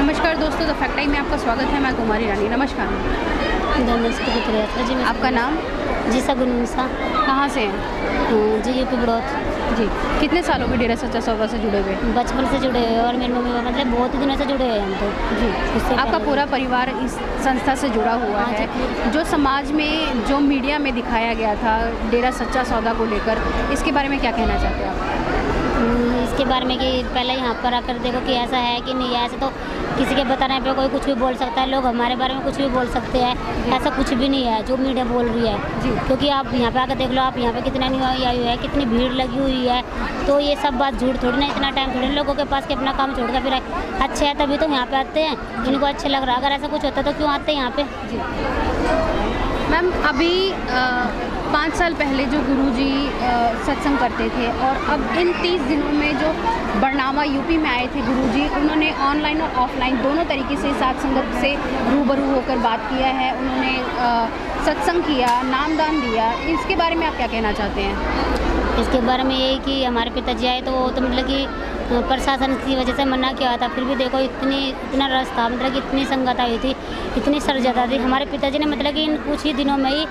नमस्कार दोस्तों, the fact time में आपका स्वागत है। मैं कुमारी रानी। नमस्कार। जी, आपका नाम? जी सगुनसा। कहाँ से हैं? जी यूपी बड़ौत। जी। कितने सालों के डेरा सच्चा सौदा से जुड़े हुए हैं? बचपन से जुड़े हुए और मेरे मम्मी पापा मतलब बहुत ही दिनों से जुड़े हुए हैं हम तो। जी। उससे आपका पहले पूरा परिवार इस संस्था से जुड़ा हुआ हाँ, है। जो समाज में, जो मीडिया में दिखाया गया था डेरा सच्चा सौदा को लेकर, इसके बारे में क्या कहना चाहते हैं आप? इसके बारे में कि पहले यहाँ पर आकर देखो कि ऐसा है कि नहीं है। ऐसा तो किसी के बताने पे कोई कुछ भी बोल सकता है, लोग हमारे बारे में कुछ भी बोल सकते हैं। ऐसा कुछ भी नहीं है जो मीडिया बोल रही है जी। क्योंकि आप यहाँ पे आकर देख लो, आप यहाँ पे कितना न्यूज़ आई हुई है, कितनी भीड़ लगी हुई है। तो ये सब बात झूठ थोड़ी ना, इतना टाइम थोड़ी ना लोगों के पास कि अपना काम छोड़ कर फिर अच्छे है तभी तो यहाँ पे आते हैं, जिनको अच्छा लग रहा है। अगर ऐसा कुछ होता तो क्यों आते हैं यहाँ पे? जी मैम, अभी 5 साल पहले जो गुरुजी सत्संग करते थे और अब इन 30 दिनों में जो बरनामा यूपी में आए थे गुरुजी, उन्होंने ऑनलाइन और ऑफलाइन दोनों तरीके से साथ संगत से रूबरू होकर बात किया है। उन्होंने सत्संग किया, नामदान दिया। इसके बारे में आप क्या कहना चाहते हैं? इसके बारे में यही कि हमारे पिताजी आए तो मतलब कि प्रशासन की वजह से मना किया था, फिर भी देखो इतना रस था, मतलब कि इतनी संगत आई थी, इतनी सरजदा थी। हमारे पिताजी ने मतलब कि इन कुछ ही दिनों में ही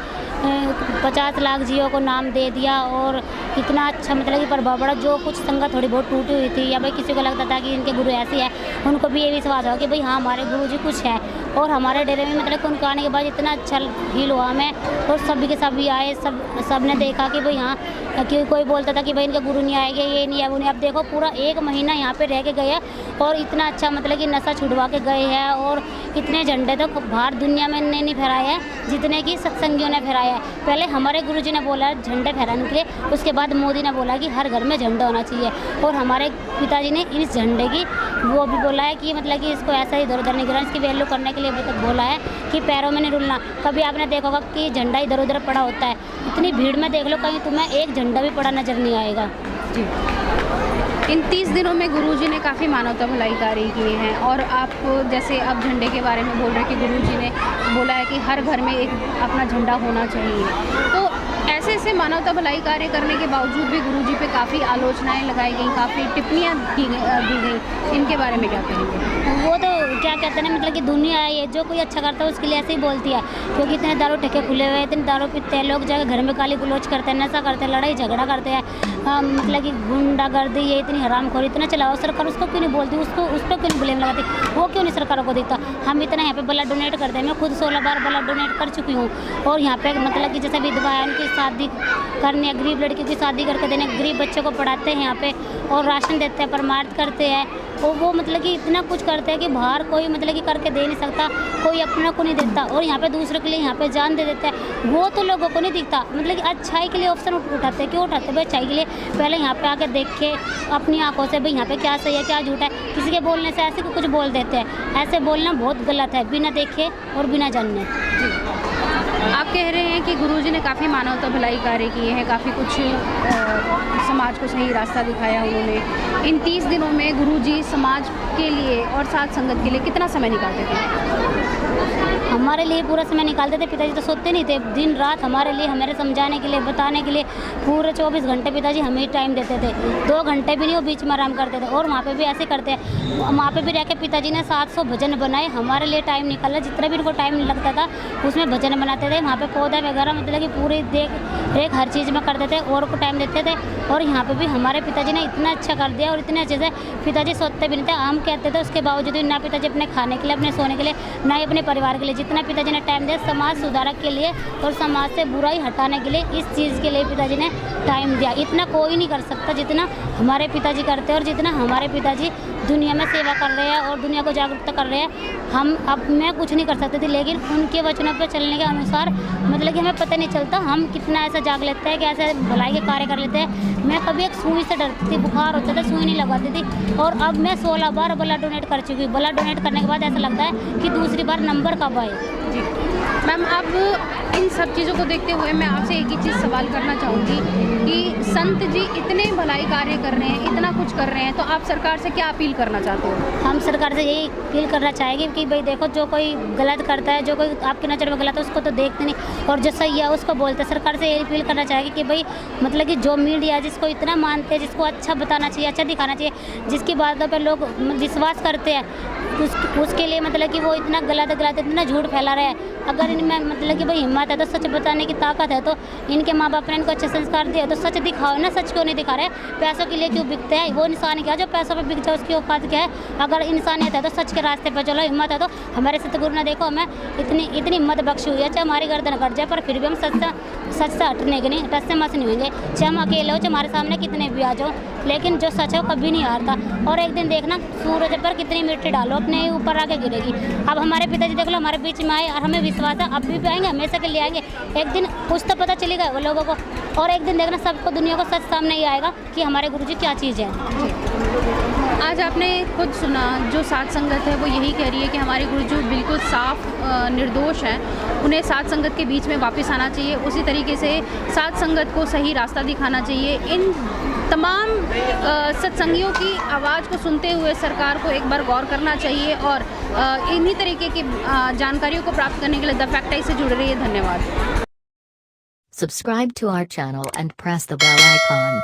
50 लाख जीवों को नाम दे दिया और इतना अच्छा मतलब कि प्रभाव पड़ा। जो कुछ संगत थोड़ी बहुत टूटी हुई थी या भाई किसी को लगता था कि इनके गुरु ऐसे है, उनको भी ये विश्वास हुआ कि भाई हाँ हमारे गुरु जी कुछ है। और हमारे डेरे में मतलब कि उनके आने के बाद इतना अच्छा फील हुआ हमें, और सभी के सभी आए, सब ने देखा कि भाई हाँ, कि कोई बोलता था कि भाई इनके गुरु नहीं आएंगे, ये नहीं है वो नहीं। अब देखो पूरा 1 महीना यहाँ पे रह के गए और इतना अच्छा मतलब कि नशा छुड़वा के गए हैं। और इतने झंडे तो बाहर दुनिया में नहीं फहराए हैं जितने कि सत्संगियों ने फहराया है। पहले हमारे गुरुजी ने बोला झंडे फहराने के लिए, उसके बाद मोदी ने बोला कि हर घर में झंडा होना चाहिए। और हमारे पिताजी ने इस झंडे की वो भी बोला है कि मतलब कि इसको ऐसा इधर उधर नहीं गिरा, इसकी वैल्यू करने के लिए बोला है कि पैरों में नहीं रुलना। कभी आपने देखा होगा कि झंडा इधर उधर पड़ा होता है, इतनी भीड़ में देख लो कहीं तुम्हें एक झंडा भी पड़ा नजर नहीं आएगा। जी। इन 30 दिनों में गुरुजी ने काफ़ी मानवता भलाई कार्य किए हैं और आप जैसे अब झंडे के बारे में बोल रहे हैं कि गुरुजी ने बोला है कि हर घर में एक अपना झंडा होना चाहिए। तो ऐसे मानवता भलाई कार्य करने के बावजूद भी गुरुजी पे काफ़ी आलोचनाएं लगाई गई, काफ़ी टिप्पणियां दी गई। इनके बारे में क्या कहेंगे? वो तो क्या कहते हैं ना, मतलब कि दुनिया है ये, जो कोई अच्छा करता है उसके लिए ऐसे ही बोलती है। क्योंकि इतने दारू ठेके खुले हुए हैं, इतने दारू पीते हैं लोग, जाकर घर में गाली गलौज करते हैं, नशा करते हैं, लड़ाई झगड़ा करते हैं, मतलब कि गुंडागर्दी, ये इतनी हरामखोरी इतना चलाओ। सरकार उसको क्यों नहीं बोलती, उस पर क्यों नहीं ब्लेम लगाती? वो क्यों नहीं सरकारों को दिखता? हम इतना यहाँ पे ब्लड डोनेट करते हैं। मैं खुद 16 बार ब्लड डोनेट कर चुकी हूँ। और यहाँ पे मतलब कि जैसे विधवा है उनकी शादी करने, गरीब लड़कियों की शादी करके देने, गरीब बच्चों को पढ़ाते हैं यहाँ पे, और राशन देते हैं, परमार्थ करते हैं। और वो मतलब कि इतना कुछ करते हैं कि बाहर कोई मतलब कि करके दे नहीं सकता, कोई अपना को नहीं देता। और यहाँ पे दूसरों के लिए यहाँ पे जान दे देते हैं। वो तो लोगों को नहीं दिखता, मतलब कि अच्छाई के लिए ऑप्शन उठाते हैं। क्यों उठाते हैं भाई? अच्छाई के लिए पहले यहाँ पे आके देखे अपनी आंखों से भाई यहाँ पे क्या सही है क्या झूठ है। किसी के बोलने से ऐसे कुछ बोल देते हैं, ऐसे बोलना बहुत गलत है, बिना देखे और बिना जानने। आप कह रहे हैं कि गुरुजी ने काफ़ी मानवता भलाई कार्य किए हैं, काफ़ी कुछ समाज को सही रास्ता दिखाया उन्होंने। इन 30 दिनों में गुरुजी समाज के लिए और साथ संगत के लिए कितना समय निकालते थे? हमारे लिए पूरा समय निकालते थे। पिताजी तो सोते नहीं थे, दिन रात हमारे लिए, हमें समझाने के लिए, बताने के लिए पूरे 24 घंटे पिताजी हमें ही टाइम देते थे। 2 घंटे भी नहीं वो बीच में आराम करते थे। और वहाँ पे भी ऐसे करते हैं, वहाँ पे भी रह के पिताजी ने 700 भजन बनाए, हमारे लिए टाइम निकाला। जितना भी उनको टाइम लगता था उसमें भजन बनाते थे। वहाँ पे पौधा वगैरह मतलब कि पूरी देख रेख हर चीज़ में करते थे और को टाइम देते थे। और यहाँ पे भी हमारे पिताजी ने इतना अच्छा कर दिया और इतने अच्छे से पिताजी सोते भी नहीं थे। हम कहते थे उसके बावजूद ना पिताजी अपने खाने के लिए, अपने सोने के लिए, ना ही अपने परिवार के लिए, जितना पिताजी ने टाइम दिया समाज सुधारक के लिए और समाज से बुराई हटाने के लिए, इस चीज़ के लिए पिताजी ने टाइम दिया। इतना कोई नहीं कर सकता जितना हमारे पिताजी करते हैं और जितना हमारे पिताजी दुनिया में सेवा कर रहे हैं और दुनिया को जागरूकता कर रहे हैं। हम अब मैं कुछ नहीं कर सकती थी, लेकिन उनके वचनों पर चलने के अनुसार मतलब कि हमें पता नहीं चलता हम कितना ऐसा जाग लेते हैं कि ऐसे भलाई के कार्य कर लेते हैं। मैं कभी एक सुई से डरती थी, बुखार होता था, सुई नहीं लगाती थी। और अब मैं 16 बार ब्लड डोनेट कर चुकी हूँ। ब्लड डोनेट करने के बाद ऐसा लगता है कि दूसरी बार नंबर कब आए। जी मैम, अब इन सब चीज़ों को देखते हुए मैं आपसे एक ही चीज़ सवाल करना चाहूँगी कि संत जी इतने भलाई कार्य कर रहे हैं, इतना कुछ कर रहे हैं, तो आप सरकार से क्या अपील करना चाहते हो? हम सरकार से यही अपील करना चाहेंगे कि भाई देखो, जो कोई गलत करता है, जो कोई आपकी नज़र में गलत है, उसको तो देखते नहीं, और जो सही है उसको बोलते हैं। सरकार से यही अपील करना चाहेंगे कि भाई मतलब कि जो मीडिया जिसको इतना मानते हैं, जिसको अच्छा बताना चाहिए, अच्छा दिखाना चाहिए, जिसकी बातों पर लोग विश्वास करते हैं, उसके लिए मतलब कि वो इतना गलत इतना झूठ फैला रहा है। अगर इनमें मतलब कि भाई हिम्मत है, तो सच बताने की ताकत है, तो इनके माँ बाप ने इनको अच्छे संस्कार दिए, तो सच दिखाओ ना। सच क्यों नहीं दिखा रहे? पैसों के लिए क्यों बिकते हैं? वो इंसान क्या जो पैसों पे बिक जाए, उसकी औकात क्या है? अगर इंसानियत है तो सच के रास्ते पर चलो, हिम्मत है तो हमारे सतगुरु ने देखो हमें इतनी हिम्मत बख्शी हुई है, चाहे हमारी गर्दन कट जाए पर फिर भी हम सच से हटने के नहीं, टस से मस नहीं होंगे। चाहे हम अकेले हो, चाहे हमारे सामने कितने भी आ जाओ, लेकिन जो सच है वो कभी नहीं हारता। और एक दिन देखना, सूरज पर कितनी मिट्टी डालो, अपने ऊपर आके गिरेगी। अब हमारे पिताजी देख लो हमारे बीच में आए, और हमें विश्वास है अब भी आएंगे, हमेशा के लिए आएंगे। एक दिन कुछ तो पता चलेगा वो लोगों को, और एक दिन देखना सबको, दुनिया को सच सामने ही आएगा कि हमारे गुरुजी क्या चीज़ है। आज आपने खुद सुना, जो साध संगत है वो यही कह रही है कि हमारे गुरुजी बिल्कुल साफ निर्दोष हैं, उन्हें साध संगत के बीच में वापस आना चाहिए। उसी तरीके से साध संगत को सही रास्ता दिखाना चाहिए। इन तमाम सत्संगियों की आवाज़ को सुनते हुए सरकार को एक बार गौर करना चाहिए, और इन्हीं तरीके की जानकारियों को प्राप्त करने के लिए द फैक्ट आई से जुड़ रही है। धन्यवाद। Subscribe to our channel and press the bell icon.